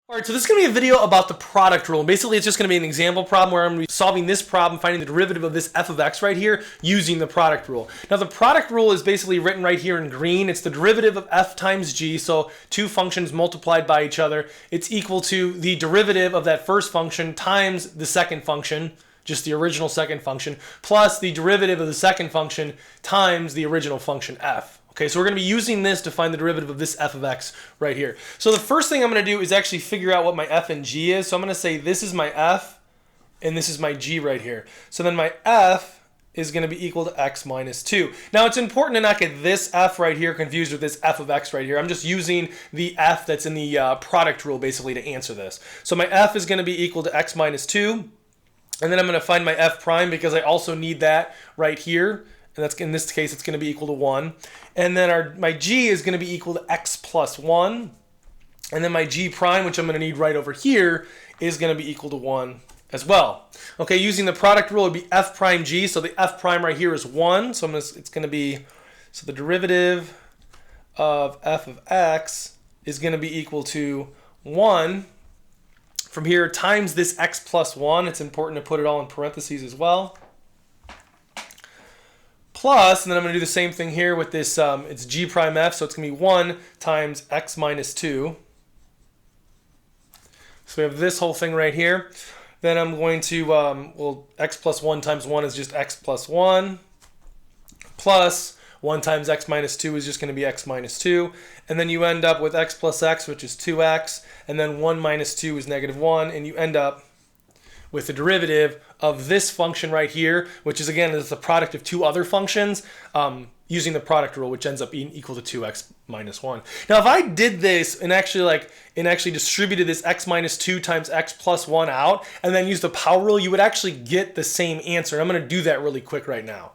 Alright, so this is going to be a video about the product rule. Basically, it's just going to be an example problem where I'm going to be solving this problem, finding the derivative of this f of x right here using the product rule. Now, the product rule is basically written right here in green. It's the derivative of f times g, so two functions multiplied by each other. It's equal to the derivative of that first function times the second function, just the original second function, plus the derivative of the second function times the original function f. Okay, so we're going to be using this to find the derivative of this f of x right here. So the first thing I'm going to do is actually figure out what my f and g is. So I'm going to say this is my f and this is my g right here. So then my f is going to be equal to x minus 2. Now it's important to not get this f right here confused with this f of x right here. I'm just using the f that's in the product rule basically to answer this. So my f is going to be equal to x minus 2. And then I'm going to find my f prime because I also need that right here. And that's, in this case, it's going to be equal to 1. And then my g is going to be equal to x plus 1. And then my g prime, which I'm going to need right over here, is going to be equal to 1 as well. Okay, using the product rule, it would be f prime g. So the f prime right here is 1. So it's going to be, so the derivative of f of x is going to be equal to 1 from here times this x plus 1. It's important to put it all in parentheses as well. Plus, and then I'm going to do the same thing here with this, it's g prime f, so it's going to be 1 times x minus 2. So we have this whole thing right here. Then I'm going to, well, x plus 1 times 1 is just x plus 1. Plus 1 times x minus 2 is just going to be x minus 2. And then you end up with x plus x, which is 2x. And then 1 minus 2 is negative 1. And you end up with the derivative of this function right here, which is, again, is the product of two other functions, using the product rule, which ends up being equal to 2x minus 1. Now, if I did this and actually distributed this x minus 2 times x plus 1 out, and then used the power rule, you would actually get the same answer. I'm going to do that really quick right now.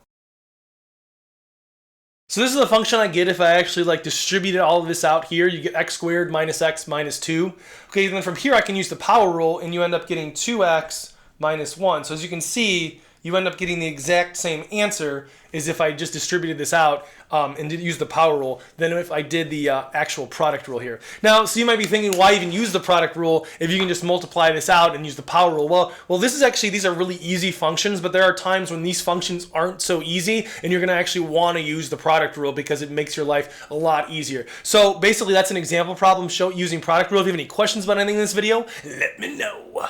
So this is the function I get if I actually distributed all of this out here. You get x squared minus x minus 2. Okay, then from here I can use the power rule and you end up getting 2x minus 1. So as you can see, you end up getting the exact same answer as if I just distributed this out and did use the power rule than if I did the actual product rule here. Now, so you might be thinking, why even use the product rule if you can just multiply this out and use the power rule? Well, this is actually, these are really easy functions, but there are times when these functions aren't so easy and you're going to actually want to use the product rule because it makes your life a lot easier. So basically, that's an example problem using product rule. If you have any questions about anything in this video, let me know.